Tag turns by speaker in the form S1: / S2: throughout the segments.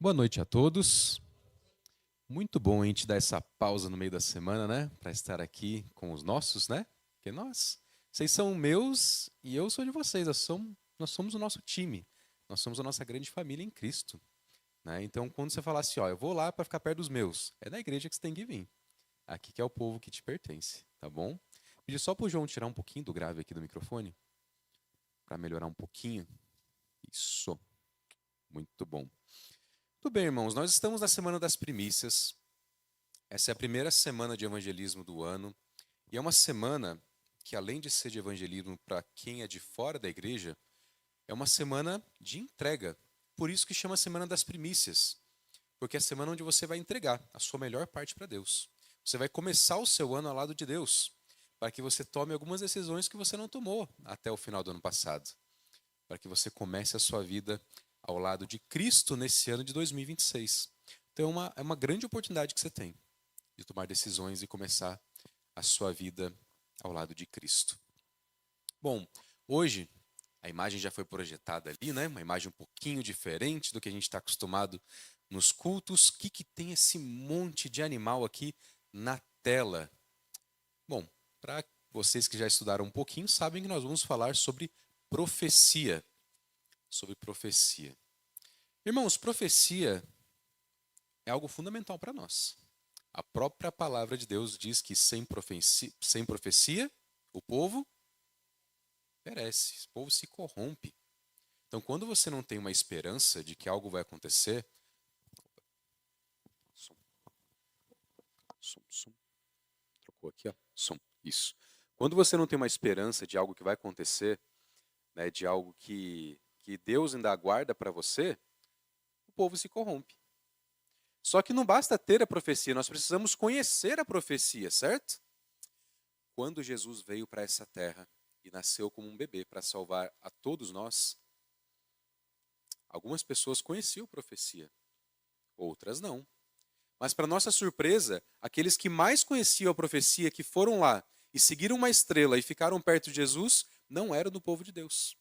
S1: Boa noite a todos. Muito bom a gente dar essa pausa no meio da semana, né? Para estar aqui com os nossos, né? Porque vocês são meus e eu sou de vocês. Nós somos o nosso time. Nós somos a nossa grande família em Cristo, né? Então, quando você falar assim, ó, eu vou lá para ficar perto dos meus, é na igreja que você tem que vir. Aqui que é o povo que te pertence, tá bom? Pedir só pro João tirar um pouquinho do grave aqui do microfone para melhorar um pouquinho. Isso. Muito bom. Tudo bem, irmãos. Nós estamos na semana das primícias. Essa é a primeira semana de evangelismo do ano, e é uma semana que, além de ser de evangelismo para quem é de fora da igreja, é uma semana de entrega. Por isso que chama Semana das Primícias, porque é a semana onde você vai entregar a sua melhor parte para Deus. Você vai começar o seu ano ao lado de Deus, para que você tome algumas decisões que você não tomou até o final do ano passado, para que você comece a sua vida ao lado de Cristo nesse ano de 2026. Então é uma grande oportunidade que você tem de tomar decisões e começar a sua vida ao lado de Cristo. Bom, hoje a imagem já foi projetada ali, né? Uma imagem um pouquinho diferente do que a gente está acostumado nos cultos. O que tem esse monte de animal aqui na tela? Bom, para vocês que já estudaram um pouquinho, sabem que nós vamos falar sobre profecia. Sobre profecia. Irmãos, profecia é algo fundamental para nós. A própria palavra de Deus diz que sem profecia, o povo perece, o povo se corrompe. Então, quando você não tem uma esperança de que algo vai acontecer, som, som, trocou aqui, ó, som, isso. Quando você não tem uma esperança de algo que vai acontecer, né, de algo que Deus ainda aguarda para você, o povo se corrompe. Só que não basta ter a profecia, nós precisamos conhecer a profecia, certo? Quando Jesus veio para essa terra e nasceu como um bebê para salvar a todos nós, algumas pessoas conheciam a profecia, outras não. Mas, para nossa surpresa, aqueles que mais conheciam a profecia, que foram lá e seguiram uma estrela e ficaram perto de Jesus, não eram do povo de Deus.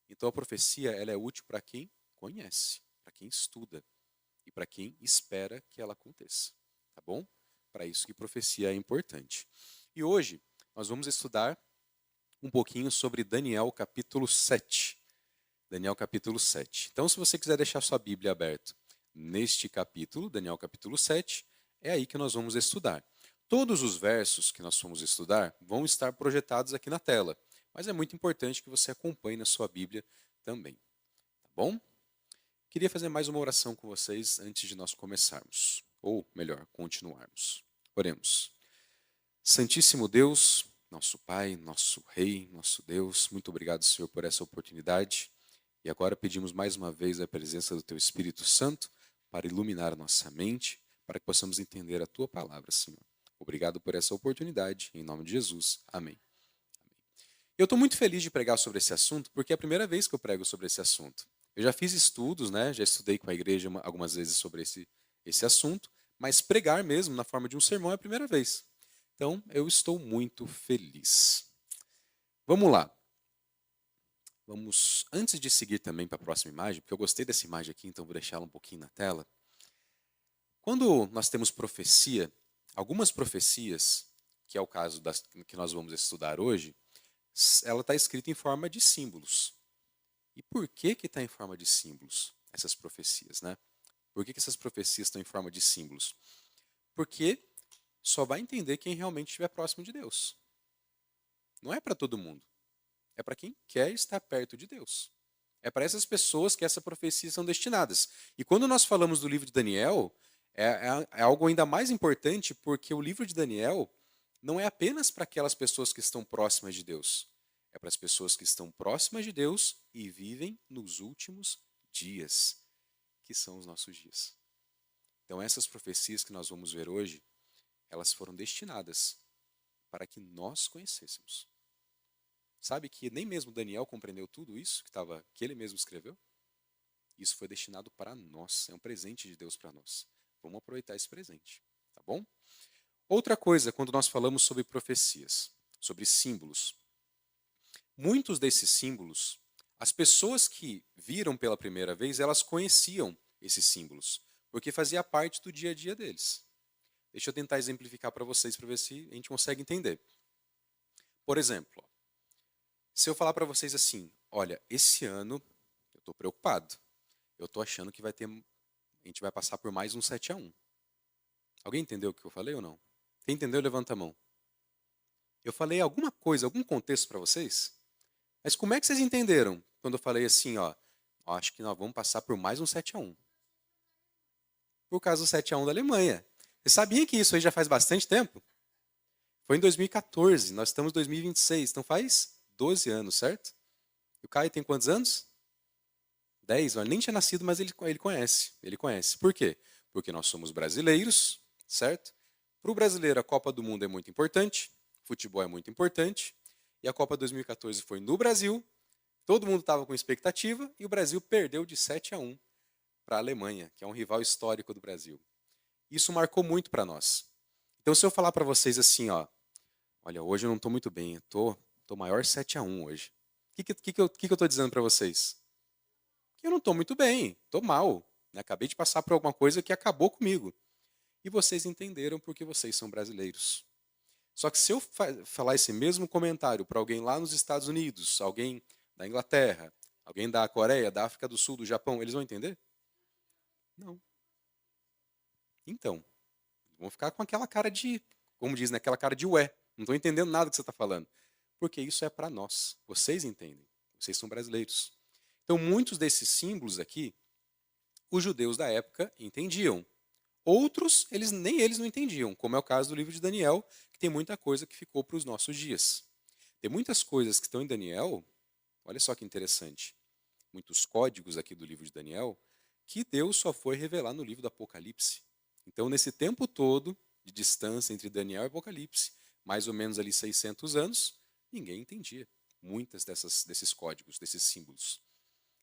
S1: Então, a profecia ela é útil para quem conhece, para quem estuda e para quem espera que ela aconteça. Tá bom? Para isso que profecia é importante. E hoje nós vamos estudar um pouquinho sobre Daniel capítulo 7. Daniel capítulo 7. Então, se você quiser deixar sua Bíblia aberta neste capítulo, Daniel capítulo 7, é aí que nós vamos estudar. Todos os versos que nós vamos estudar vão estar projetados aqui na tela, mas é muito importante que você acompanhe na sua Bíblia também. Tá bom? Queria fazer mais uma oração com vocês antes de nós começarmos, ou melhor, continuarmos. Oremos. Santíssimo Deus, nosso Pai, nosso Rei, nosso Deus, muito obrigado, Senhor, por essa oportunidade. E agora pedimos mais uma vez a presença do Teu Espírito Santo para iluminar a nossa mente, para que possamos entender a Tua palavra, Senhor. Obrigado por essa oportunidade, em nome de Jesus. Amém. Eu estou muito feliz de pregar sobre esse assunto, porque é a primeira vez que eu prego sobre esse assunto. Eu já fiz estudos, né? Já estudei com a igreja algumas vezes sobre esse assunto, mas pregar mesmo na forma de um sermão é a primeira vez. Então, eu estou muito feliz. Vamos lá. Antes de seguir também para a próxima imagem, porque eu gostei dessa imagem aqui, então vou deixá-la um pouquinho na tela. Quando nós temos profecia, algumas profecias, que é o caso das que nós vamos estudar hoje, ela está escrita em forma de símbolos. E por que está em forma de símbolos essas profecias, né? Por que essas profecias estão em forma de símbolos? Porque só vai entender quem realmente estiver próximo de Deus. Não é para todo mundo. É para quem quer estar perto de Deus. É para essas pessoas que essa profecia são destinadas. E quando nós falamos do livro de Daniel, é algo ainda mais importante, porque o livro de Daniel não é apenas para aquelas pessoas que estão próximas de Deus. É para as pessoas que estão próximas de Deus e vivem nos últimos dias, que são os nossos dias. Então, essas profecias que nós vamos ver hoje, elas foram destinadas para que nós conhecêssemos. Sabe que nem mesmo Daniel compreendeu tudo isso que ele mesmo escreveu? Isso foi destinado para nós, é um presente de Deus para nós. Vamos aproveitar esse presente, tá bom? Outra coisa, quando nós falamos sobre profecias, sobre símbolos, muitos desses símbolos, as pessoas que viram pela primeira vez, elas conheciam esses símbolos, porque fazia parte do dia a dia deles. Deixa eu tentar exemplificar para vocês para ver se a gente consegue entender. Por exemplo, se eu falar para vocês assim, olha, esse ano eu estou preocupado. Eu estou achando que a gente vai passar por mais um 7-1. Alguém entendeu o que eu falei ou não? Quem entendeu, levanta a mão. Eu falei alguma coisa, algum contexto para vocês? Mas como é que vocês entenderam quando eu falei assim, ó, acho que nós vamos passar por mais um 7-1? Por causa do 7-1 da Alemanha. Você sabia que isso aí já faz bastante tempo? Foi em 2014, nós estamos em 2026, então faz 12 anos, certo? E o Caio tem quantos anos? 10, ele nem tinha nascido, mas ele conhece. Ele conhece. Por quê? Porque nós somos brasileiros, certo? Para o brasileiro, a Copa do Mundo é muito importante, futebol é muito importante, e a Copa 2014 foi no Brasil, todo mundo estava com expectativa, e o Brasil perdeu de 7-1 para a Alemanha, que é um rival histórico do Brasil. Isso marcou muito para nós. Então, se eu falar para vocês assim, ó, olha, hoje eu não estou muito bem, tô maior 7-1 hoje. O que eu estou dizendo para vocês? Que eu não estou muito bem, estou mal. Né? Acabei de passar por alguma coisa que acabou comigo. E vocês entenderam porque vocês são brasileiros. Só que se eu falar esse mesmo comentário para alguém lá nos Estados Unidos, alguém da Inglaterra, alguém da Coreia, da África do Sul, do Japão, eles vão entender? Não. Então, vão ficar com aquela cara de, como diz, né, aquela cara de ué. Não estou entendendo nada que você está falando. Porque isso é para nós. Vocês entendem. Vocês são brasileiros. Então, muitos desses símbolos aqui, os judeus da época entendiam. Outros, nem eles não entendiam, como é o caso do livro de Daniel, que tem muita coisa que ficou para os nossos dias. Tem muitas coisas que estão em Daniel, olha só que interessante, muitos códigos aqui do livro de Daniel, que Deus só foi revelar no livro do Apocalipse. Então, nesse tempo todo de distância entre Daniel e Apocalipse, mais ou menos ali 600 anos, ninguém entendia muitas desses códigos, desses símbolos.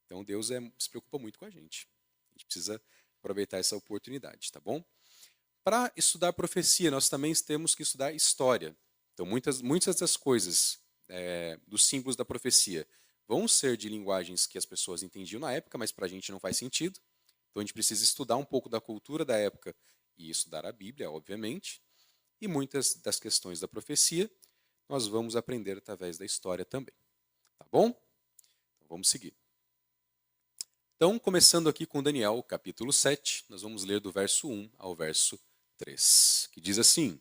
S1: Então, Deus se preocupa muito com a gente. A gente precisa aproveitar essa oportunidade, tá bom? Para estudar profecia, nós também temos que estudar história. Então, muitas das coisas dos símbolos da profecia vão ser de linguagens que as pessoas entendiam na época, mas para a gente não faz sentido. Então, a gente precisa estudar um pouco da cultura da época e estudar a Bíblia, obviamente. E muitas das questões da profecia nós vamos aprender através da história também. Tá bom? Então, vamos seguir. Então, começando aqui com Daniel, capítulo 7, nós vamos ler do verso 1 ao verso 3, que diz assim: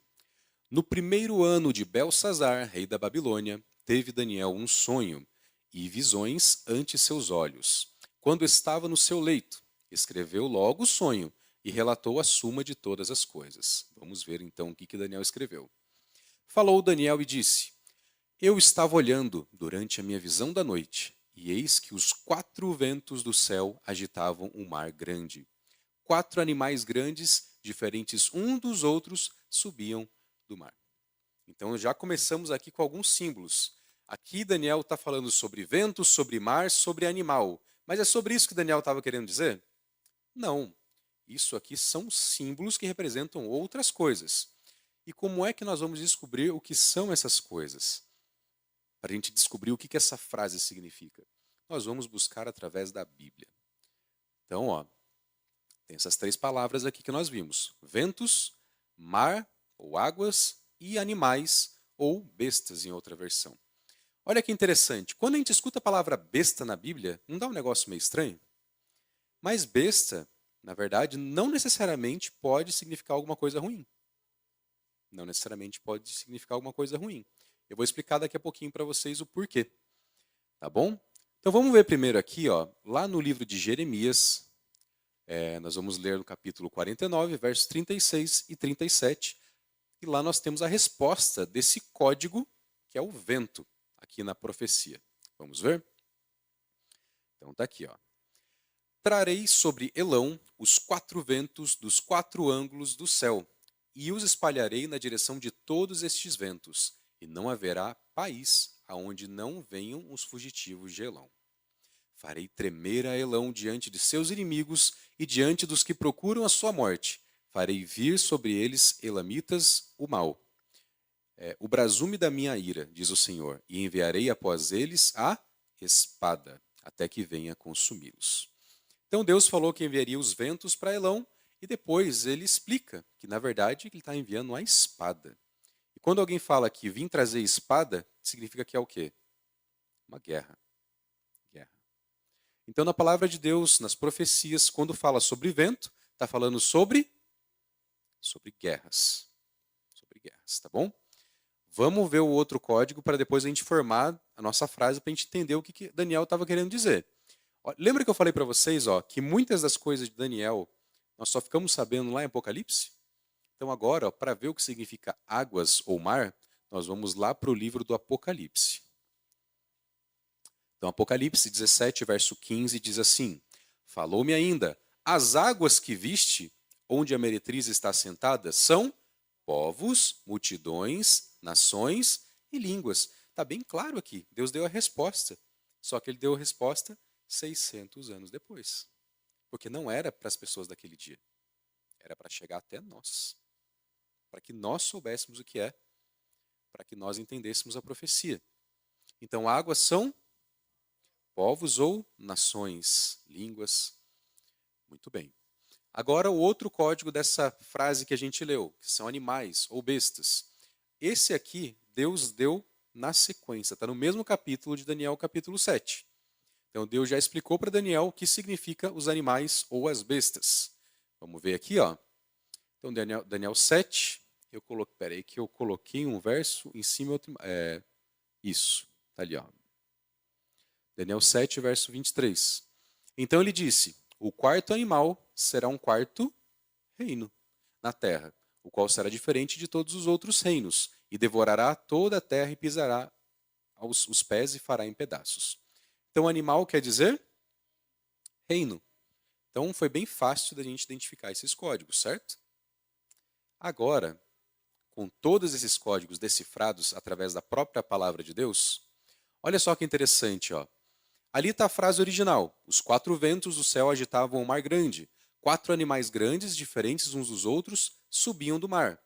S1: No primeiro ano de Belsazar, rei da Babilônia, teve Daniel um sonho e visões ante seus olhos. Quando estava no seu leito, escreveu logo o sonho e relatou a suma de todas as coisas. Vamos ver então o que Daniel escreveu. Falou Daniel e disse: Eu estava olhando durante a minha visão da noite, e eis que os 4 ventos do céu agitavam um mar grande. 4 animais grandes, diferentes uns dos outros, subiam do mar. Então já começamos aqui com alguns símbolos. Aqui Daniel está falando sobre vento, sobre mar, sobre animal. Mas é sobre isso que Daniel estava querendo dizer? Não. Isso aqui são símbolos que representam outras coisas. E como é que nós vamos descobrir o que são essas coisas? Para a gente descobrir o que essa frase significa. Nós vamos buscar através da Bíblia. Então, ó, tem essas 3 palavras aqui que nós vimos: ventos, mar ou águas e animais ou bestas em outra versão. Olha que interessante, quando a gente escuta a palavra besta na Bíblia, não dá um negócio meio estranho? Mas besta, na verdade, não necessariamente pode significar alguma coisa ruim. Não necessariamente pode significar alguma coisa ruim. Eu vou explicar daqui a pouquinho para vocês o porquê. Tá bom? Então vamos ver primeiro aqui, ó, lá no livro de Jeremias, nós vamos ler no capítulo 49, versos 36 e 37. E lá nós temos a resposta desse código, que é o vento, aqui na profecia. Vamos ver? Então está aqui, ó. Trarei sobre Elão os 4 ventos dos 4 ângulos do céu, e os espalharei na direção de todos estes ventos, e não haverá país aonde não venham os fugitivos de Elão. Farei tremer a Elão diante de seus inimigos e diante dos que procuram a sua morte. Farei vir sobre eles, elamitas, o mal. O brasume da minha ira, diz o Senhor, e enviarei após eles a espada, até que venha consumi-los. Então Deus falou que enviaria os ventos para Elão e depois ele explica que, na verdade, ele está enviando a espada. E quando alguém fala que vim trazer espada, significa que é o quê? Uma guerra. Guerra. Então, na palavra de Deus, nas profecias, quando fala sobre vento, está falando sobre guerras. Sobre guerras, tá bom? Vamos ver o outro código para depois a gente formar a nossa frase para a gente entender o que Daniel estava querendo dizer. Ó, lembra que eu falei para vocês que muitas das coisas de Daniel nós só ficamos sabendo lá em Apocalipse? Então agora, para ver o que significa águas ou mar, nós vamos lá para o livro do Apocalipse. Então Apocalipse 17, verso 15 diz assim: Falou-me ainda, as águas que viste, onde a meretriz está sentada, são povos, multidões, nações e línguas. Está bem claro aqui, Deus deu a resposta. Só que ele deu a resposta 600 anos depois. Porque não era para as pessoas daquele dia. Era para chegar até nós. Para que nós soubéssemos o que é. Para que nós entendêssemos a profecia. Então, águas são povos ou nações, línguas. Muito bem. Agora, o outro código dessa frase que a gente leu, que são animais ou bestas. Esse aqui, Deus deu na sequência. Está no mesmo capítulo de Daniel, capítulo 7. Então, Deus já explicou para Daniel o que significa os animais ou as bestas. Vamos ver aqui, ó. Então, Daniel 7, peraí que eu coloquei um verso em cima, outro, isso, tá ali, ó. Daniel 7, verso 23. Então ele disse, o quarto animal será um quarto reino na terra, o qual será diferente de todos os outros reinos, e devorará toda a terra e pisará os pés e fará em pedaços. Então, animal quer dizer reino. Então, foi bem fácil da gente identificar esses códigos, certo? Agora, com todos esses códigos decifrados através da própria palavra de Deus, olha só que interessante, ó. Ali está a frase original. Os 4 ventos do céu agitavam o mar grande. 4 animais grandes, diferentes uns dos outros, subiam do mar.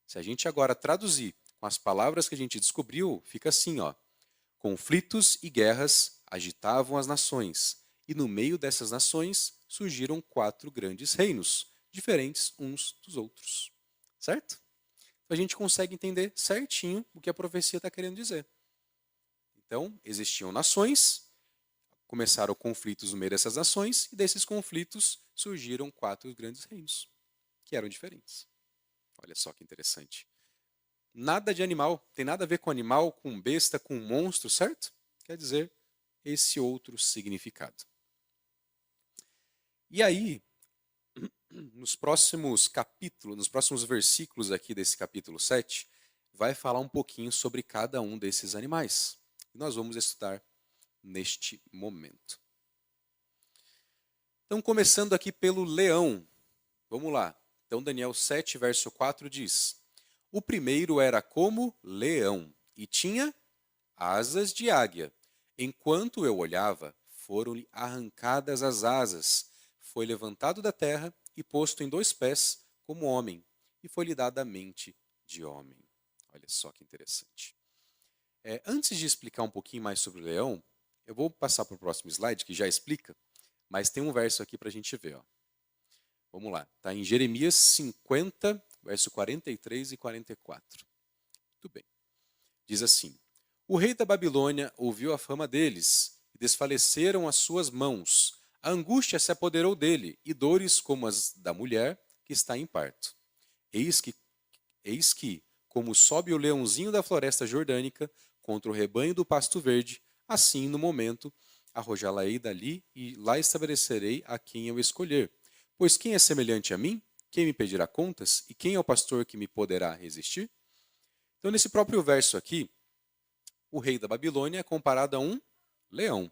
S1: Se a gente agora traduzir com as palavras que a gente descobriu, fica assim, ó. Conflitos e guerras agitavam as nações, e no meio dessas nações surgiram 4 grandes reinos, diferentes uns dos outros. Certo? Então a gente consegue entender certinho o que a profecia está querendo dizer. Então, existiam nações, começaram conflitos no meio dessas nações, e desses conflitos surgiram 4 grandes reinos, que eram diferentes. Olha só que interessante. Nada de animal, tem nada a ver com animal, com besta, com monstro, certo? Quer dizer, esse outro significado. E aí, nos próximos capítulos, nos próximos versículos aqui desse capítulo 7, vai falar um pouquinho sobre cada um desses animais. E nós vamos estudar neste momento. Então, começando aqui pelo leão. Vamos lá. Então, Daniel 7, verso 4 diz: O primeiro era como leão e tinha asas de águia. Enquanto eu olhava, foram-lhe arrancadas as asas. Foi levantado da terra e posto em 2 pés como homem, e foi-lhe dada a mente de homem. Olha só que interessante. Antes de explicar um pouquinho mais sobre o leão, eu vou passar para o próximo slide, que já explica, mas tem um verso aqui para a gente ver. Ó. Vamos lá. Está em Jeremias 50, verso 43 e 44. Muito bem. Diz assim: O rei da Babilônia ouviu a fama deles, e desfaleceram as suas mãos. A angústia se apoderou dele, e dores como as da mulher que está em parto. Eis que, como sobe o leãozinho da floresta jordânica contra o rebanho do pasto verde, assim, no momento, arrojá-la-ei dali e lá estabelecerei a quem eu escolher. Pois quem é semelhante a mim? Quem me pedirá contas? E quem é o pastor que me poderá resistir? Então, nesse próprio verso aqui, o rei da Babilônia é comparado a um leão.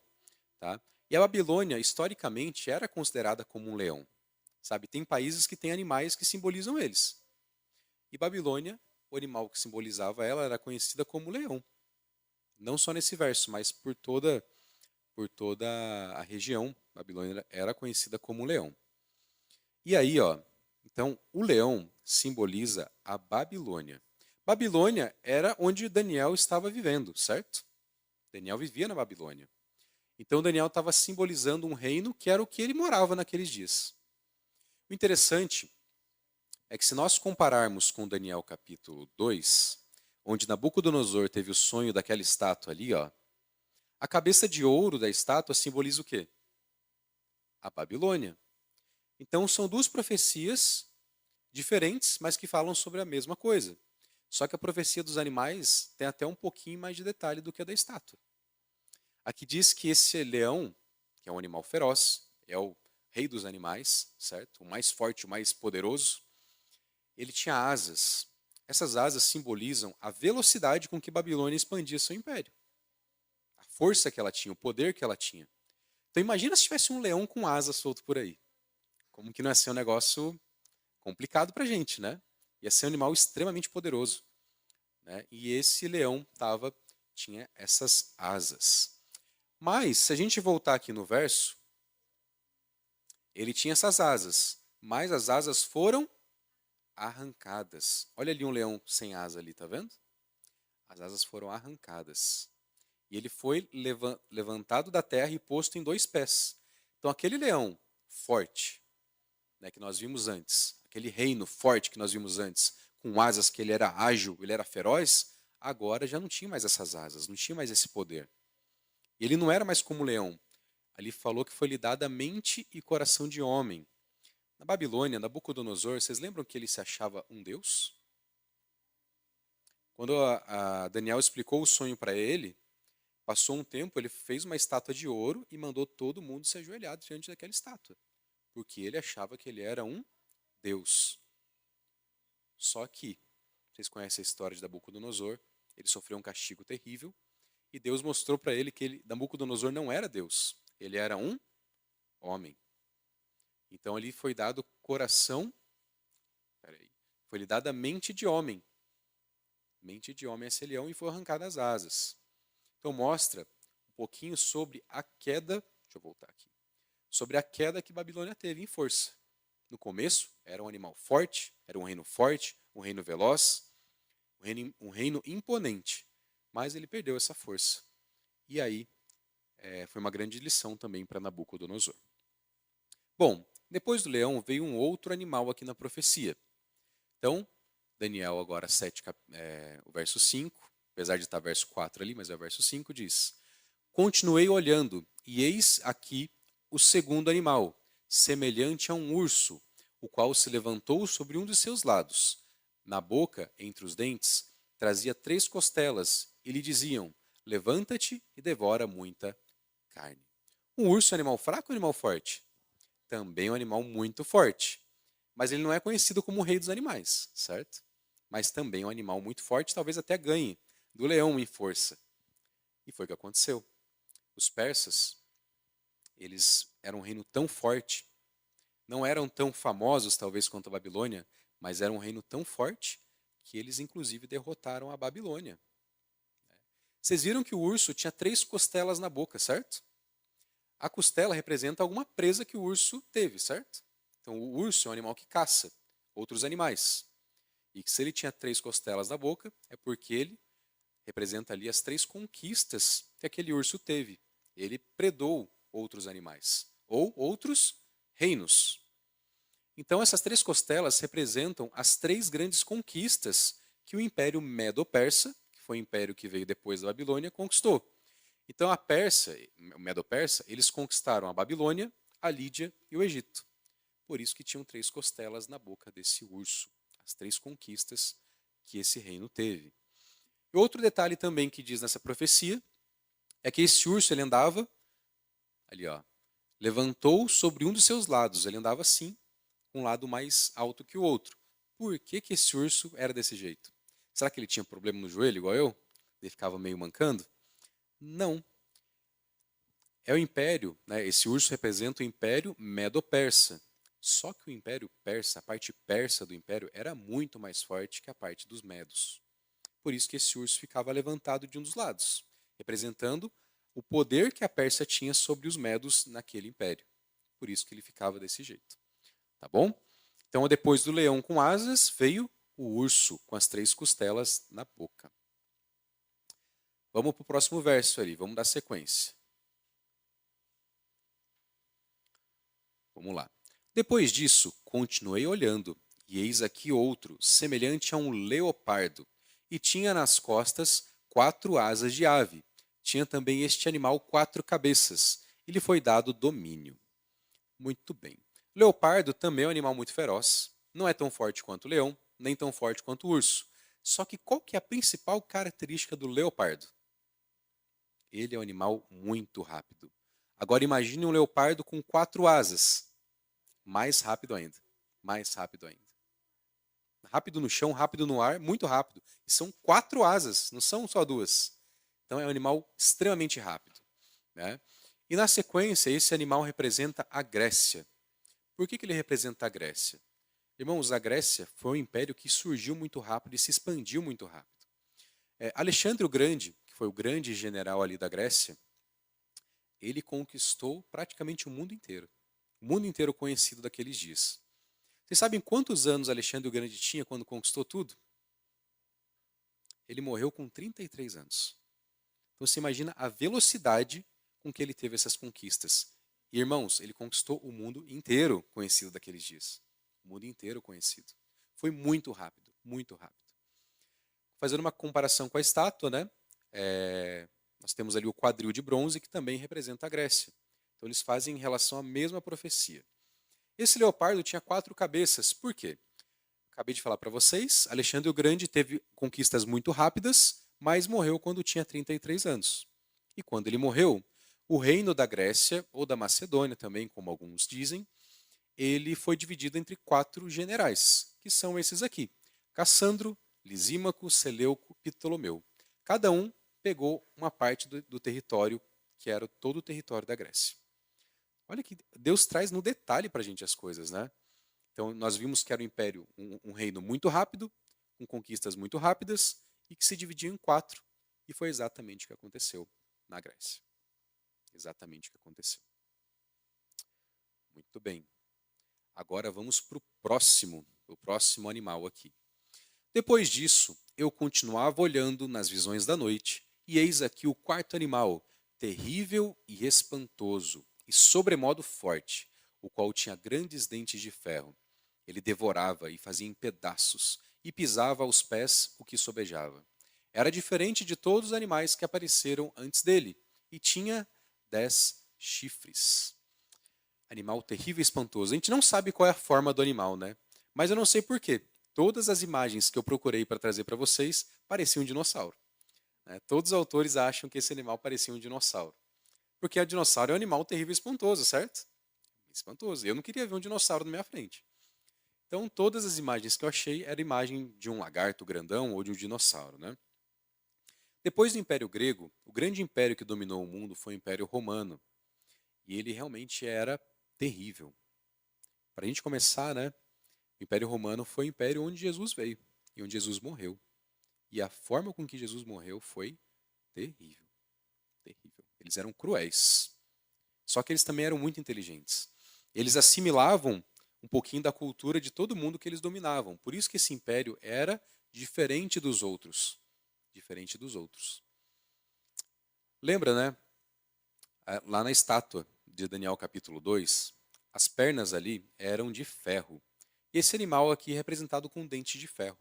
S1: Tá? E a Babilônia, historicamente, era considerada como um leão. Sabe? Tem países que têm animais que simbolizam eles. E Babilônia, o animal que simbolizava ela, era conhecida como leão. Não só nesse verso, mas por toda a região, Babilônia era conhecida como leão. E aí, ó, então, o leão simboliza a Babilônia. Babilônia era onde Daniel estava vivendo, certo? Daniel vivia na Babilônia. Então Daniel estava simbolizando um reino que era o que ele morava naqueles dias. O interessante é que se nós compararmos com Daniel capítulo 2, onde Nabucodonosor teve o sonho daquela estátua ali, ó, a cabeça de ouro da estátua simboliza o quê? A Babilônia. Então são duas profecias diferentes, mas que falam sobre a mesma coisa. Só que a profecia dos animais tem até um pouquinho mais de detalhe do que a da estátua. Aqui diz que esse leão, que é um animal feroz, é o rei dos animais, certo? O mais forte, o mais poderoso. Ele tinha asas. Essas asas simbolizam a velocidade com que Babilônia expandia seu império. A força que ela tinha, o poder que ela tinha. Então imagina se tivesse um leão com asas solto por aí. Como que não ia ser um negócio complicado pra gente, né? Ia ser um animal extremamente poderoso, né? E esse leão tinha essas asas. Mas, se a gente voltar aqui no verso, ele tinha essas asas, mas as asas foram arrancadas. Olha ali um leão sem asa ali, tá vendo? As asas foram arrancadas. E ele foi levantado da terra e posto em 2 pés. Então aquele leão forte, né, que nós vimos antes, aquele reino forte que nós vimos antes, com asas que ele era ágil, ele era feroz, agora já não tinha mais essas asas, não tinha mais esse poder. E ele não era mais como o leão. Ali falou que foi lhe dada mente e coração de homem. Na Babilônia, Nabucodonosor, vocês lembram que ele se achava um deus? Quando a Daniel explicou o sonho para ele, passou um tempo, ele fez uma estátua de ouro e mandou todo mundo se ajoelhar diante daquela estátua, porque ele achava que ele era um deus. Só que, vocês conhecem a história de Nabucodonosor, ele sofreu um castigo terrível e Deus mostrou para ele que Nabucodonosor não era Deus, ele era um homem. Então ali foi dado coração, foi lhe dada mente de homem a esse leão e foi arrancada as asas. Então mostra um pouquinho sobre a queda, deixa eu voltar aqui, sobre a queda que Babilônia teve em força. No começo era um animal forte, era um reino forte, um reino veloz, um reino imponente, mas ele perdeu essa força. E aí foi uma grande lição também para Nabucodonosor. Bom, depois do leão veio um outro animal aqui na profecia. Então, Daniel agora 7, o verso 5, apesar de estar verso 4 ali, mas é o verso 5, diz: Continuei olhando, e eis aqui o segundo animal, semelhante a um urso, o qual se levantou sobre um dos seus lados. Na boca, entre os dentes, trazia 3 costelas, e lhe diziam: Levanta-te e devora muita carne. Um urso é um animal fraco ou animal forte? Também é um animal muito forte. Mas ele não é conhecido como o rei dos animais, certo? Mas também é um animal muito forte, talvez até ganhe do leão em força. E foi o que aconteceu. Os persas, eles eram um reino tão forte, não eram tão famosos talvez quanto a Babilônia, mas eram um reino tão forte que eles inclusive derrotaram a Babilônia. Vocês viram que o urso tinha 3 costelas na boca, certo? A costela representa alguma presa que o urso teve, certo? Então o urso é um animal que caça outros animais. E que se ele tinha 3 costelas na boca, é porque ele representa ali as 3 conquistas que aquele urso teve. Ele predou outros animais, ou outros reinos. Então essas 3 costelas representam as 3 grandes conquistas que o Império Medo-Persa, que foi o império que veio depois da Babilônia, conquistou. Então a Pérsia, o Medo-Persa, eles conquistaram a Babilônia, a Lídia e o Egito. Por isso que tinham 3 costelas na boca desse urso, as 3 conquistas que esse reino teve. E outro detalhe também que diz nessa profecia é que esse urso ele andava ali, ó, levantou sobre um dos seus lados, ele andava assim, com um lado mais alto que o outro. Por que que esse urso era desse jeito? Será que ele tinha problema no joelho igual eu? Ele ficava meio mancando? Não. É o império, né? Esse urso representa o Império Medo-Persa. Só que o Império Persa, a parte persa do império, era muito mais forte que a parte dos medos. Por isso que esse urso ficava levantado de um dos lados, representando o poder que a Pérsia tinha sobre os medos naquele império. Por isso que ele ficava desse jeito. Tá bom? Então, depois do leão com asas, veio o urso com as 3 costelas na boca. Vamos para o próximo verso ali, vamos dar sequência. Vamos lá. Depois disso, continuei olhando, e eis aqui outro, semelhante a um leopardo, e tinha nas costas 4 asas de ave. Tinha também este animal 4 cabeças, e lhe foi dado domínio. Muito bem. Leopardo também é um animal muito feroz. Não é tão forte quanto o leão, nem tão forte quanto o urso. Só que qual que é a principal característica do leopardo? Ele é um animal muito rápido. Agora imagine um leopardo com 4 asas. Mais rápido ainda. Mais rápido ainda. Rápido no chão, rápido no ar, muito rápido. E são 4 asas, não são só 2. Então é um animal extremamente rápido, né? E na sequência, esse animal representa a Grécia. Por que ele representa a Grécia? Irmãos, a Grécia foi um império que surgiu muito rápido e se expandiu muito rápido. Alexandre o Grande, que foi o grande general ali da Grécia, ele conquistou praticamente o mundo inteiro. O mundo inteiro conhecido daqueles dias. Vocês sabem quantos anos Alexandre o Grande tinha quando conquistou tudo? Ele morreu com 33 anos. Então você imagina a velocidade com que ele teve essas conquistas. E, irmãos, ele conquistou o mundo inteiro conhecido daqueles dias. O mundo inteiro conhecido. Foi muito rápido, muito rápido. Fazendo uma comparação com a estátua, né? Nós temos ali o quadril de bronze que também representa a Grécia. Então eles fazem em relação à mesma profecia. Esse leopardo tinha 4 cabeças. Por quê? Acabei de falar para vocês, Alexandre o Grande teve conquistas muito rápidas, mas morreu quando tinha 33 anos. E quando ele morreu, o reino da Grécia, ou da Macedônia também, como alguns dizem, ele foi dividido entre 4 generais, que são esses aqui: Cassandro, Lisímaco, Seleuco e Ptolomeu. Cada um pegou uma parte do território, que era todo o território da Grécia. Olha que Deus traz no detalhe para a gente as coisas, né? Então, nós vimos que era um império, um reino muito rápido, com conquistas muito rápidas, e que se dividiu em 4. E foi exatamente o que aconteceu na Grécia. Exatamente o que aconteceu. Muito bem. Agora vamos para o próximo animal aqui. Depois disso, eu continuava olhando nas visões da noite, e eis aqui o 4º animal, terrível e espantoso, e sobremodo forte, o qual tinha grandes dentes de ferro. Ele devorava e fazia em pedaços, e pisava aos pés o que sobejava. Era diferente de todos os animais que apareceram antes dele, e tinha 10 chifres. Animal terrível e espantoso. A gente não sabe qual é a forma do animal, né? Mas eu não sei por quê. Todas as imagens que eu procurei para trazer para vocês pareciam um dinossauro, né? Todos os autores acham que esse animal parecia um dinossauro. Porque o dinossauro é um animal terrível e espantoso, certo? Espantoso. Eu não queria ver um dinossauro na minha frente. Então, todas as imagens que eu achei era imagem de um lagarto grandão ou de um dinossauro, né? Depois do Império Grego, o grande império que dominou o mundo foi o Império Romano. E ele realmente era terrível. Para a gente começar, né? O Império Romano foi o império onde Jesus veio e onde Jesus morreu. E a forma com que Jesus morreu foi terrível. Terrível. Eles eram cruéis. Só que eles também eram muito inteligentes. Eles assimilavam um pouquinho da cultura de todo mundo que eles dominavam. Por isso que esse império era diferente dos outros. Diferente dos outros. Lembra, né? Lá na estátua de Daniel capítulo 2, as pernas ali eram de ferro. E esse animal aqui é representado com dente de ferro,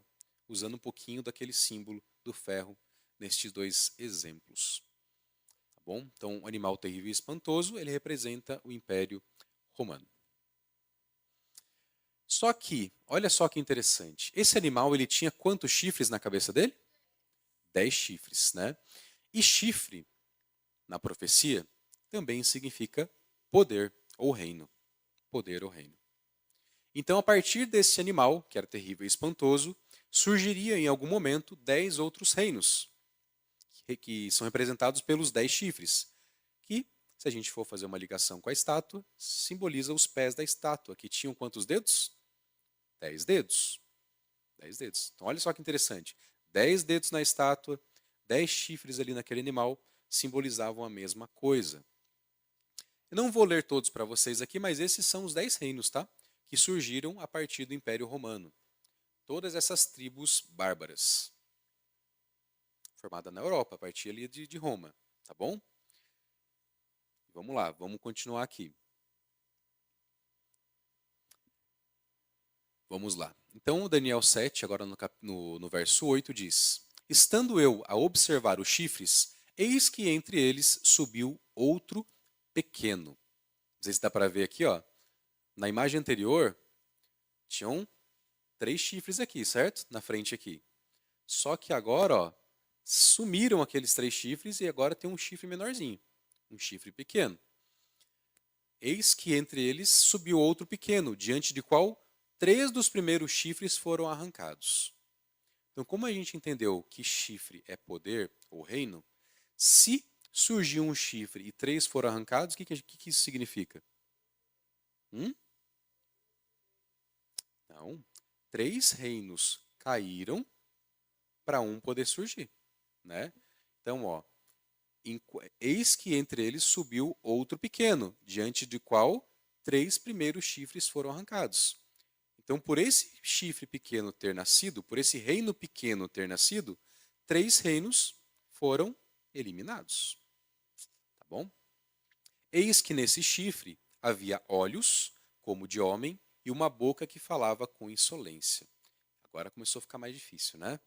S1: usando um pouquinho daquele símbolo do ferro nestes 2 exemplos. Tá bom? Então, o animal terrível e espantoso, ele representa o Império Romano. Só que, olha só que interessante, esse animal ele tinha quantos chifres na cabeça dele? 10 chifres, né? E chifre, na profecia, também significa poder ou reino. Poder ou reino. Então, a partir desse animal, que era terrível e espantoso, surgiria em algum momento 10 outros reinos, que são representados pelos 10 chifres, que, se a gente for fazer uma ligação com a estátua, simboliza os pés da estátua, que tinham quantos dedos? 10 dedos. 10 dedos. Então, olha só que interessante. 10 dedos na estátua, 10 chifres ali naquele animal, simbolizavam a mesma coisa. Eu não vou ler todos para vocês aqui, mas esses são os 10 reinos, tá? Que surgiram a partir do Império Romano. Todas essas tribos bárbaras. Formada na Europa, a partir ali de Roma, tá bom? Vamos lá, vamos continuar aqui. Vamos lá. Então, Daniel 7, agora no verso 8, diz: Estando eu a observar os chifres, eis que entre eles subiu outro pequeno. Não sei se dá para ver aqui, ó. Na imagem anterior, tinham 3 chifres aqui, certo? Na frente aqui. Só que agora, ó, sumiram aqueles 3 chifres e agora tem um chifre menorzinho, um chifre pequeno. Eis que entre eles subiu outro pequeno, diante de qual 3 dos primeiros chifres foram arrancados. Então, como a gente entendeu que chifre é poder ou reino, se surgiu um chifre e 3 foram arrancados, o que isso significa? Não. 3 reinos caíram para um poder surgir, né? Então, ó, eis que entre eles subiu outro pequeno, diante de qual 3 primeiros chifres foram arrancados. Então, por esse chifre pequeno ter nascido, por esse reino pequeno ter nascido, 3 reinos foram eliminados. Tá bom? Eis que nesse chifre havia olhos, como de homem, e uma boca que falava com insolência. Agora começou a ficar mais difícil, né?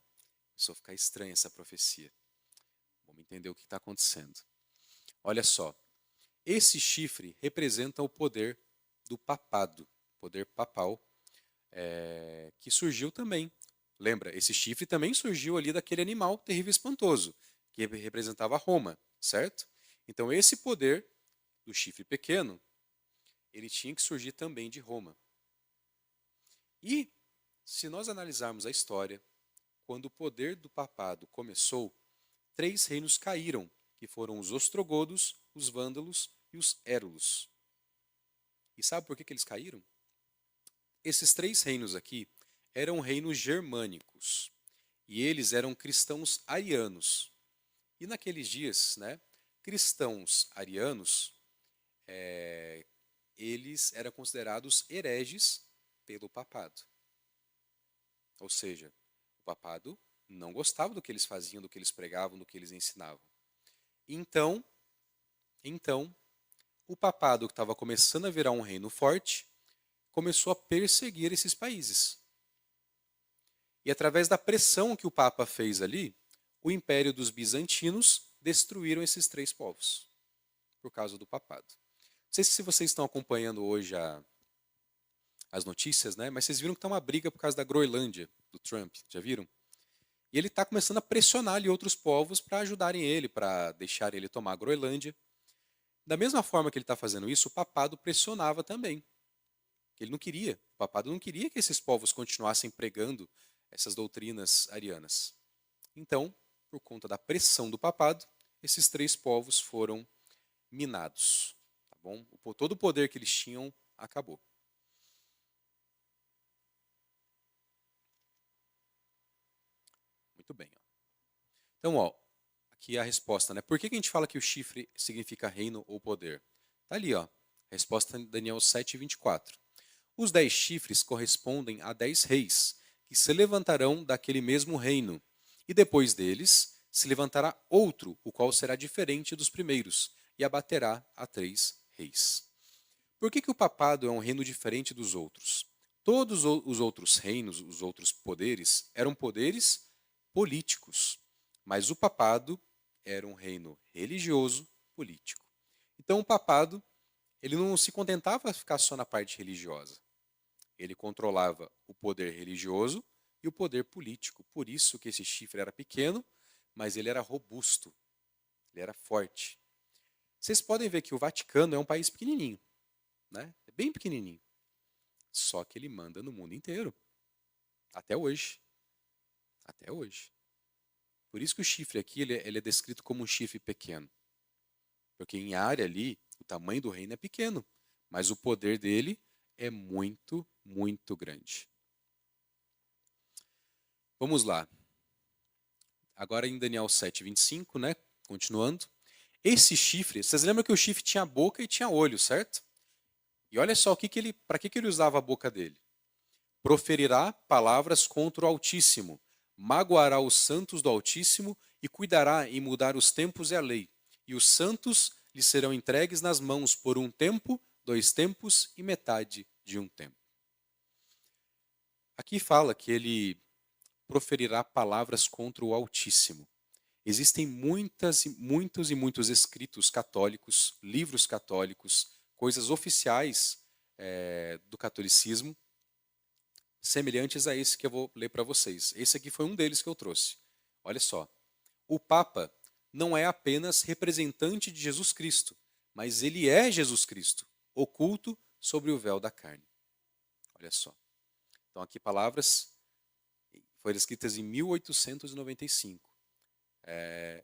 S1: Começou a ficar estranha essa profecia. Vamos entender o que está acontecendo. Olha só, esse chifre representa o poder do papado, poder papal, que surgiu também. Lembra, esse chifre também surgiu ali daquele animal terrível e espantoso, que representava Roma, certo? Então esse poder do chifre pequeno, ele tinha que surgir também de Roma. E, se nós analisarmos a história, quando o poder do papado começou, 3 reinos caíram, que foram os ostrogodos, os vândalos e os érulos. E sabe por que eles caíram? Esses 3 reinos aqui eram reinos germânicos, e eles eram cristãos arianos. E naqueles dias, né, cristãos arianos, eles eram considerados hereges pelo papado. Ou seja, o papado não gostava do que eles faziam, do que eles pregavam, do que eles ensinavam. Então, o papado, que estava começando a virar um reino forte, começou a perseguir esses países. E através da pressão que o Papa fez ali, o império dos bizantinos destruíram esses 3 povos, por causa do papado. Não sei se vocês estão acompanhando hoje as notícias, né? Mas vocês viram que está uma briga por causa da Groenlândia, do Trump, já viram? E ele está começando a pressionar ali outros povos para ajudarem ele, para deixar ele tomar a Groenlândia. Da mesma forma que ele está fazendo isso, o papado pressionava também. Ele não queria, o papado não queria que esses povos continuassem pregando essas doutrinas arianas. Então, por conta da pressão do papado, esses 3 povos foram minados. Tá bom? Todo o poder que eles tinham acabou. Muito bem. Ó. Então, ó, aqui é a resposta, né? Por que a gente fala que o chifre significa reino ou poder? Tá ali, ó. Resposta em Daniel 7:24. Os 10 chifres correspondem a 10 reis, que se levantarão daquele mesmo reino, e depois deles se levantará outro, o qual será diferente dos primeiros, e abaterá a 3 reis. Por que o papado é um reino diferente dos outros? Todos os outros reinos, os outros poderes, eram poderes políticos, mas o papado era um reino religioso político. Então o papado, ele não se contentava a ficar só na parte religiosa. Ele controlava o poder religioso e o poder político. Por isso que esse chifre era pequeno, mas ele era robusto, ele era forte. Vocês podem ver que o Vaticano é um país pequenininho, né? É bem pequenininho. Só que ele manda no mundo inteiro. Até hoje. Até hoje. Por isso que o chifre aqui ele é descrito como um chifre pequeno. Porque em área ali, o tamanho do reino é pequeno. Mas o poder dele é muito, muito grande. Vamos lá. Agora em Daniel 7:25, né? Continuando. Esse chifre, vocês lembram que o chifre tinha boca e tinha olho, certo? E olha só para que ele usava a boca dele. Proferirá palavras contra o Altíssimo, magoará os santos do Altíssimo e cuidará em mudar os tempos e a lei. E os santos lhe serão entregues nas mãos por um tempo, 2 tempos e metade de um tempo. Aqui fala que ele proferirá palavras contra o Altíssimo. Existem muitos escritos católicos, livros católicos, coisas oficiais do catolicismo, semelhantes a esse que eu vou ler para vocês. Esse aqui foi um deles que eu trouxe. Olha só. O Papa não é apenas representante de Jesus Cristo, mas ele é Jesus Cristo, oculto sobre o véu da carne. Olha só. Então, aqui palavras foram escritas em 1895,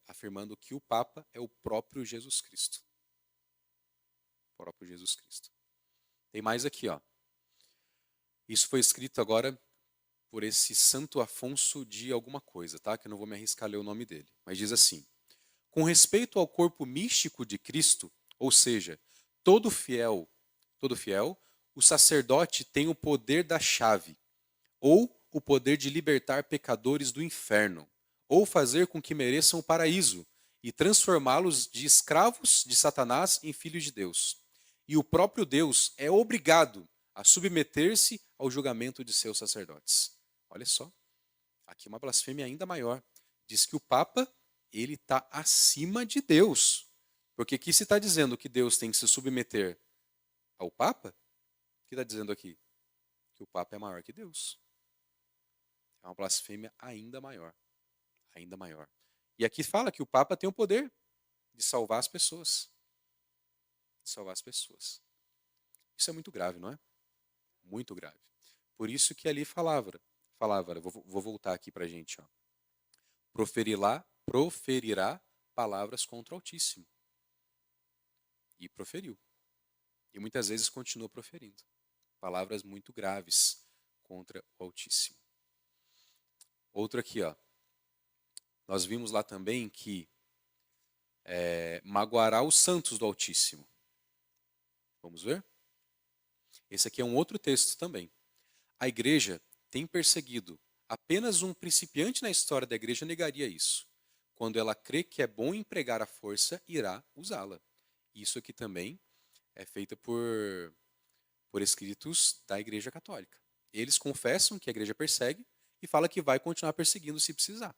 S1: afirmando que o Papa é o próprio Jesus Cristo. O próprio Jesus Cristo. Tem mais aqui, ó. Isso foi escrito agora por esse Santo Afonso de alguma coisa, tá? Que eu não vou me arriscar a ler o nome dele. Mas diz assim: com respeito ao corpo místico de Cristo, ou seja, todo fiel, o sacerdote tem o poder da chave, ou o poder de libertar pecadores do inferno, ou fazer com que mereçam o paraíso, e transformá-los de escravos de Satanás em filhos de Deus. E o próprio Deus é obrigado a submeter-se ao julgamento de seus sacerdotes. Olha só, aqui uma blasfêmia ainda maior. Diz que o Papa, ele está acima de Deus. Porque aqui se está dizendo que Deus tem que se submeter ao Papa, o que está dizendo aqui? Que o Papa é maior que Deus. É uma blasfêmia ainda maior. Ainda maior. E aqui fala que o Papa tem o poder de salvar as pessoas. De salvar as pessoas. Isso é muito grave, não é? Muito grave. Por isso que ali falava, vou voltar aqui para a gente, ó. Proferirá palavras contra o Altíssimo. E proferiu. E muitas vezes continua proferindo. Palavras muito graves contra o Altíssimo. Outro aqui, ó. Nós vimos lá também que magoará os santos do Altíssimo. Vamos ver? Esse aqui é um outro texto também. A igreja tem perseguido. Apenas um principiante na história da igreja negaria isso. Quando ela crê que é bom empregar a força, irá usá-la. Isso aqui também é feito por escritos da Igreja Católica. Eles confessam que a igreja persegue e fala que vai continuar perseguindo se precisar.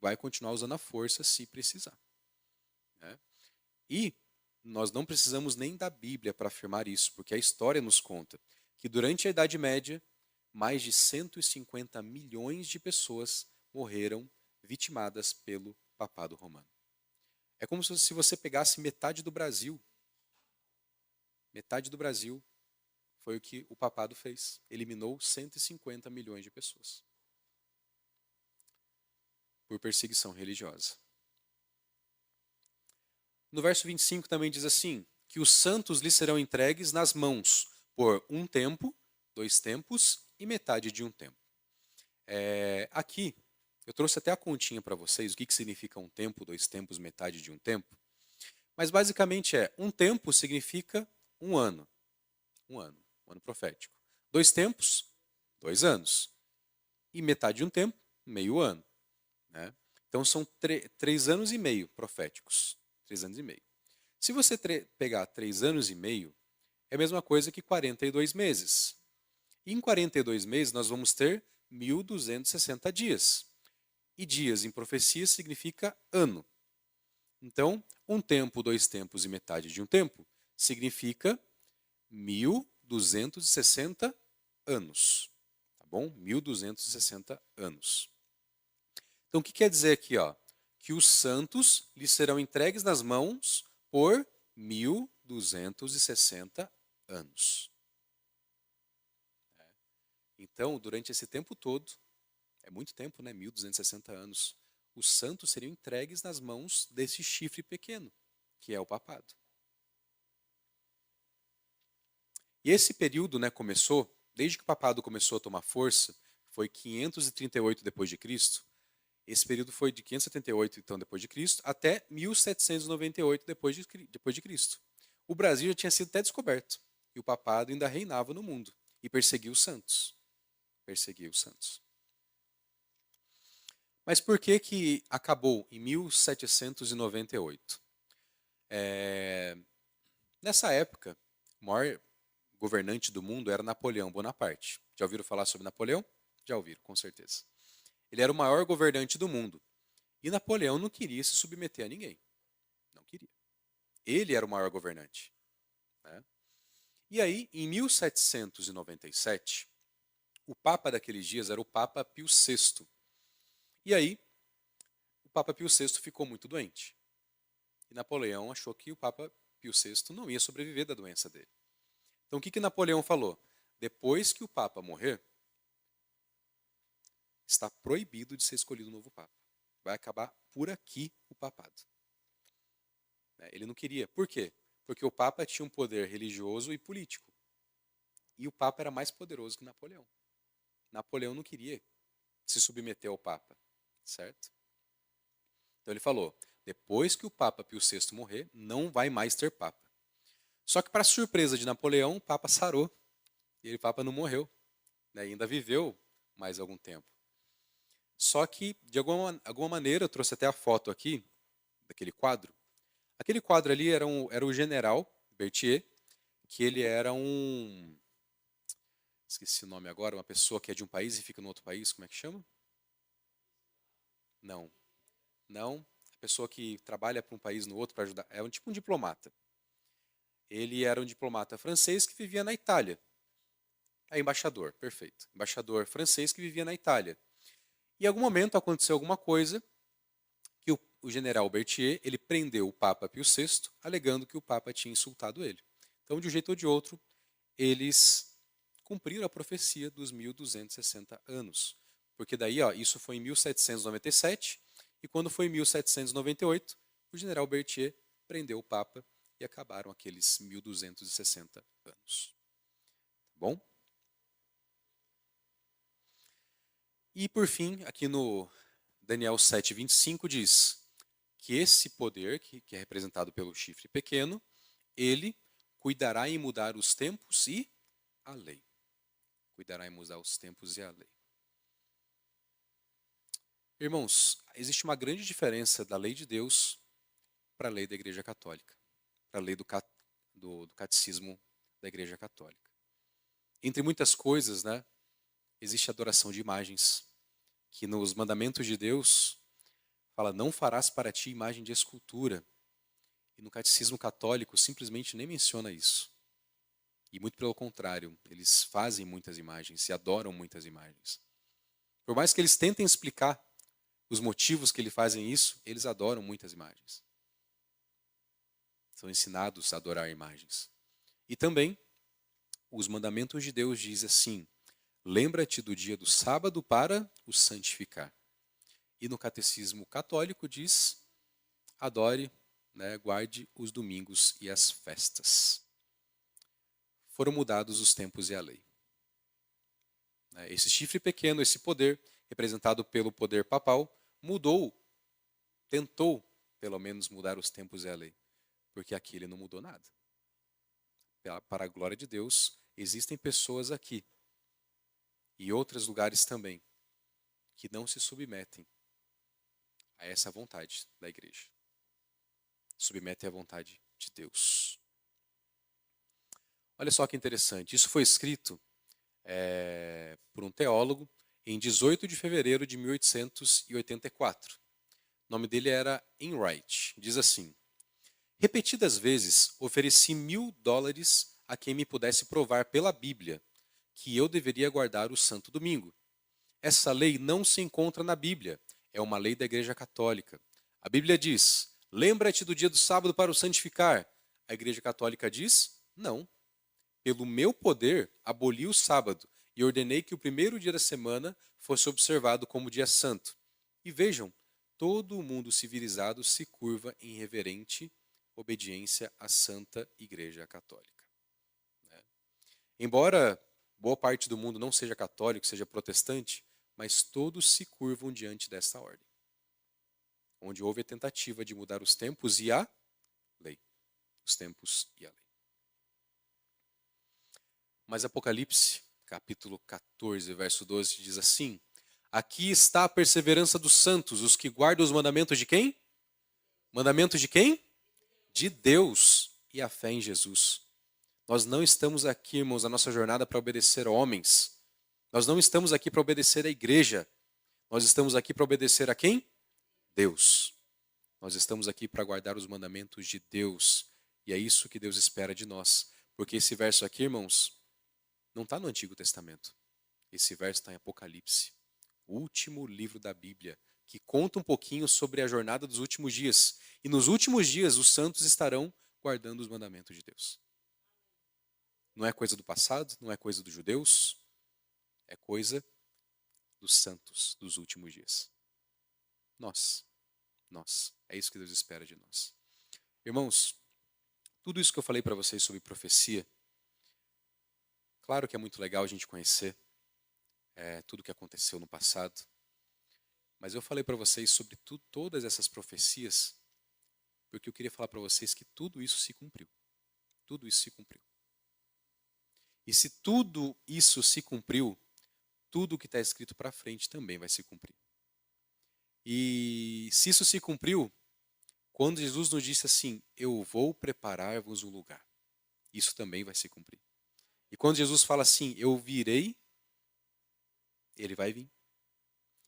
S1: Vai continuar usando a força se precisar. Né? E nós não precisamos nem da Bíblia para afirmar isso, porque a história nos conta que durante a Idade Média, mais de 150 milhões de pessoas morreram vitimadas pelo papado romano. É como se você pegasse metade do Brasil. Metade do Brasil foi o que o papado fez. Eliminou 150 milhões de pessoas. Por perseguição religiosa. No verso 25 também diz assim, que os santos lhes serão entregues nas mãos por um tempo, 2 tempos e metade de um tempo. Aqui, eu trouxe até a continha para vocês, o que significa um tempo, 2 tempos, metade de um tempo. Mas basicamente um tempo significa um ano profético. 2 tempos, 2 anos. E metade de um tempo, meio ano. Né? Então são 3 anos e meio proféticos. 3 anos e meio. Se você pegar 3 anos e meio, é a mesma coisa que 42 meses. E em 42 meses nós vamos ter 1.260 dias. E dias em profecia significa ano. Então, um tempo, 2 tempos e metade de um tempo significa 1.260 anos. Tá bom? 1.260 anos. Então, o que quer dizer aqui? Ó? Que os santos lhes serão entregues nas mãos por 1.260 anos. Então, durante esse tempo todo, é muito tempo, né? 1.260 anos, os santos seriam entregues nas mãos desse chifre pequeno, que é o papado. E esse período, né, começou, desde que o papado começou a tomar força, foi 538 depois de Cristo. Esse período foi de 578 então depois de Cristo até 1798 depois de Cristo. O Brasil já tinha sido até descoberto e o papado ainda reinava no mundo e perseguia os santos. Perseguia os santos. Mas por que acabou em 1798? Nessa época, o maior governante do mundo era Napoleão Bonaparte. Já ouviram falar sobre Napoleão? Já ouviram, com certeza. Ele era o maior governante do mundo. E Napoleão não queria se submeter a ninguém. Não queria. Ele era o maior governante, né? E aí, em 1797, o Papa daqueles dias era o Papa Pio VI. E aí, o Papa Pio VI ficou muito doente. E Napoleão achou que o Papa Pio VI não ia sobreviver da doença dele. Então, o que Napoleão falou? Depois que o Papa morrer, está proibido de ser escolhido um novo Papa. Vai acabar por aqui o papado. Ele não queria. Por quê? Porque o Papa tinha um poder religioso e político. E o Papa era mais poderoso que Napoleão. Napoleão não queria se submeter ao Papa, certo? Então ele falou, depois que o Papa Pio VI morrer, não vai mais ter Papa. Só que, para surpresa de Napoleão, o Papa sarou. E o Papa não morreu. Né? Ainda viveu mais algum tempo. Só que, de alguma maneira, eu trouxe até a foto aqui, daquele quadro. Aquele quadro ali era o general Berthier, que ele era um... Esqueci o nome agora, uma pessoa que é de um país e fica no outro país, como é que chama? Não. Não. A pessoa que trabalha para um país no outro para ajudar. É tipo um diplomata. Ele era um diplomata francês que vivia na Itália. É embaixador, perfeito. Embaixador francês que vivia na Itália. E em algum momento aconteceu alguma coisa que o general Berthier, ele prendeu o Papa Pio VI, alegando que o Papa tinha insultado ele. Então, de um jeito ou de outro, eles cumpriram a profecia dos 1260 anos. Porque daí, ó, isso foi em 1797, e quando foi em 1798, o general Berthier prendeu o Papa e acabaram aqueles 1260 anos. Tá bom? E por fim, aqui no Daniel 7:25 diz que esse poder, que é representado pelo chifre pequeno, ele cuidará em mudar os tempos e a lei. Cuidará em mudar os tempos e a lei. Irmãos, existe uma grande diferença da lei de Deus para a lei da Igreja Católica, para a lei do catecismo da Igreja Católica. Entre muitas coisas, né, existe a adoração de imagens, que nos mandamentos de Deus fala, não farás para ti imagem de escultura. E no catecismo católico simplesmente nem menciona isso. E muito pelo contrário, eles fazem muitas imagens e adoram muitas imagens. Por mais que eles tentem explicar os motivos que eles fazem isso, eles adoram muitas imagens. São ensinados a adorar imagens. E também, os mandamentos de Deus dizem assim, lembra-te do dia do sábado para o santificar. E no catecismo católico diz, adore, né, guarde os domingos e as festas. Foram mudados os tempos e a lei. Esse chifre pequeno, esse poder, representado pelo poder papal, tentou, pelo menos, mudar os tempos e a lei. Porque aqui ele não mudou nada. Para a glória de Deus, existem pessoas aqui, e outros lugares também, que não se submetem a essa vontade da igreja. Submetem à vontade de Deus. Olha só que interessante, isso foi escrito por um teólogo em 18 de fevereiro de 1884. O nome dele era Enright. Diz assim, repetidas vezes ofereci $1000 a quem me pudesse provar pela Bíblia que eu deveria guardar o Santo Domingo. Essa lei não se encontra na Bíblia, é uma lei da Igreja Católica. A Bíblia diz, lembra-te do dia do sábado para o santificar. A Igreja Católica diz, não. Pelo meu poder, aboli o sábado e ordenei que o primeiro dia da semana fosse observado como dia santo. E vejam, todo o mundo civilizado se curva em reverente obediência à Santa Igreja Católica. Embora boa parte do mundo não seja católico, seja protestante, mas todos se curvam diante desta ordem, onde houve a tentativa de mudar os tempos e a lei. Os tempos e a lei. Mas Apocalipse, capítulo 14, verso 12, diz assim, aqui está a perseverança dos santos, os que guardam os mandamentos de quem? Mandamentos de quem? De Deus e a fé em Jesus. Nós não estamos aqui, irmãos, na nossa jornada para obedecer a homens. Nós não estamos aqui para obedecer à igreja. Nós estamos aqui para obedecer a quem? Deus. Nós estamos aqui para guardar os mandamentos de Deus. E é isso que Deus espera de nós. Porque esse verso aqui, irmãos, não está no Antigo Testamento. Esse verso está em Apocalipse, o último livro da Bíblia, que conta um pouquinho sobre a jornada dos últimos dias. E nos últimos dias, os santos estarão guardando os mandamentos de Deus. Não é coisa do passado, não é coisa dos judeus, é coisa dos santos dos últimos dias. Nós. É isso que Deus espera de nós. Irmãos, tudo isso que eu falei para vocês sobre profecia, claro que é muito legal a gente conhecer tudo o que aconteceu no passado, mas eu falei para vocês sobre todas essas profecias, porque eu queria falar para vocês que tudo isso se cumpriu. Tudo isso se cumpriu. E se tudo isso se cumpriu, tudo o que está escrito para frente também vai se cumprir. E se isso se cumpriu, quando Jesus nos disse assim, eu vou preparar-vos um lugar, isso também vai se cumprir. E quando Jesus fala assim, eu virei, ele vai vir.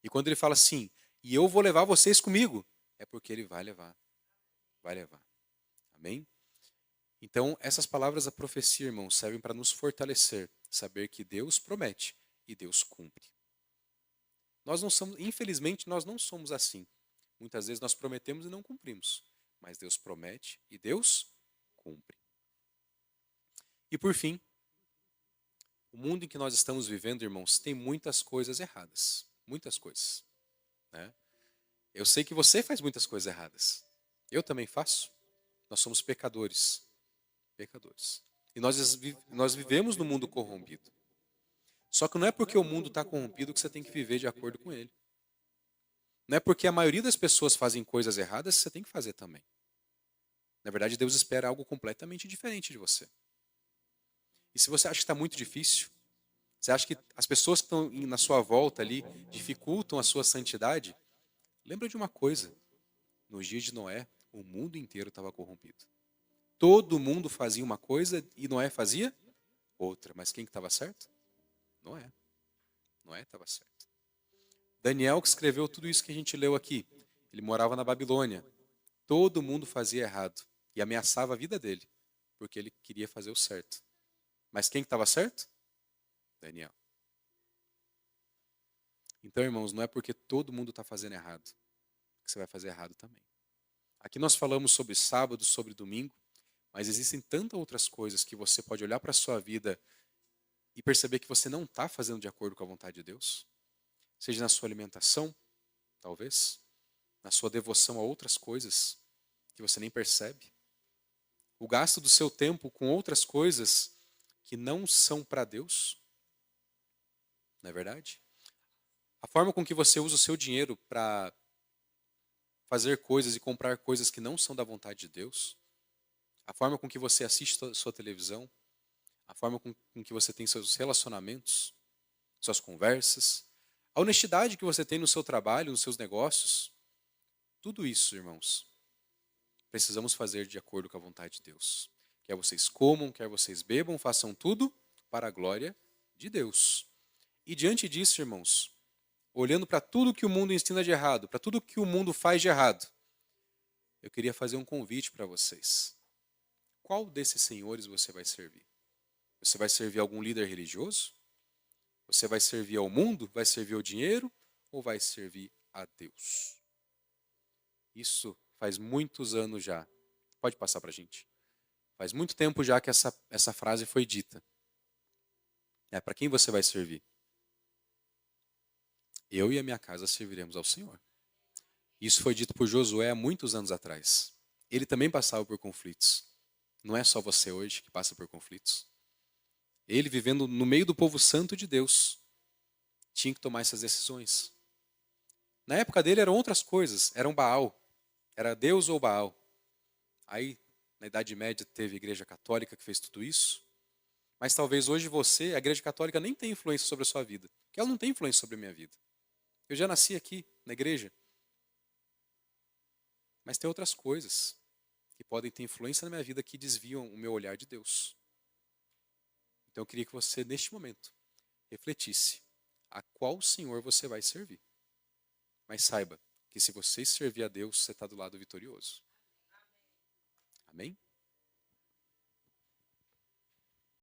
S1: E quando ele fala assim, e eu vou levar vocês comigo, é porque ele vai levar. Vai levar. Amém? Então, essas palavras da profecia, irmãos, servem para nos fortalecer, saber que Deus promete e Deus cumpre. Nós não somos, infelizmente, nós não somos assim. Muitas vezes nós prometemos e não cumprimos, mas Deus promete e Deus cumpre. E por fim, o mundo em que nós estamos vivendo, irmãos, tem muitas coisas erradas. Muitas coisas. Né? Eu sei que você faz muitas coisas erradas. Eu também faço. Nós somos pecadores. Pecadores. E nós vivemos no mundo corrompido. Só que não é porque o mundo está corrompido que você tem que viver de acordo com ele. Não é porque a maioria das pessoas fazem coisas erradas que você tem que fazer também. Na verdade, Deus espera algo completamente diferente de você. E se você acha que está muito difícil, você acha que as pessoas que estão na sua volta ali dificultam a sua santidade, lembra de uma coisa. Nos dias de Noé, o mundo inteiro estava corrompido. Todo mundo fazia uma coisa e Noé fazia outra. Mas quem que estava certo? Noé. Noé estava certo. Daniel, que escreveu tudo isso que a gente leu aqui, ele morava na Babilônia. Todo mundo fazia errado e ameaçava a vida dele, porque ele queria fazer o certo. Mas quem que estava certo? Daniel. Então, irmãos, não é porque todo mundo está fazendo errado que você vai fazer errado também. Aqui nós falamos sobre sábado, sobre domingo, mas existem tantas outras coisas que você pode olhar para a sua vida e perceber que você não está fazendo de acordo com a vontade de Deus. Seja na sua alimentação, talvez, na sua devoção a outras coisas que você nem percebe. O gasto do seu tempo com outras coisas que não são para Deus. Não é verdade? A forma com que você usa o seu dinheiro para fazer coisas e comprar coisas que não são da vontade de Deus. A forma com que você assiste sua televisão. A forma com que você tem seus relacionamentos, suas conversas. A honestidade que você tem no seu trabalho, nos seus negócios. Tudo isso, irmãos, precisamos fazer de acordo com a vontade de Deus. Quer vocês comam, quer vocês bebam, façam tudo para a glória de Deus. E diante disso, irmãos, olhando para tudo que o mundo ensina de errado, para tudo que o mundo faz de errado, eu queria fazer um convite para vocês. Qual desses senhores você vai servir? Você vai servir algum líder religioso? Você vai servir ao mundo? Vai servir ao dinheiro? Ou vai servir a Deus? Isso faz muitos anos já. Pode passar para a gente. Faz muito tempo já que essa frase foi dita. Para quem você vai servir? Eu e a minha casa serviremos ao Senhor. Isso foi dito por Josué há muitos anos atrás. Ele também passava por conflitos. Não é só você hoje que passa por conflitos. Ele, vivendo no meio do povo santo de Deus, tinha que tomar essas decisões. Na época dele eram outras coisas. Era um Baal. Era Deus ou Baal. Aí, na Idade Média, teve a Igreja Católica que fez tudo isso. Mas talvez hoje você, a Igreja Católica, nem tenha influência sobre a sua vida. Porque ela não tem influência sobre a minha vida. Eu já nasci aqui, na igreja. Mas tem outras coisas que podem ter influência na minha vida que desviam o meu olhar de Deus. Então eu queria que você, neste momento, refletisse. a qual Senhor você vai servir. Mas saiba que se você servir a Deus, você está do lado vitorioso. Amém?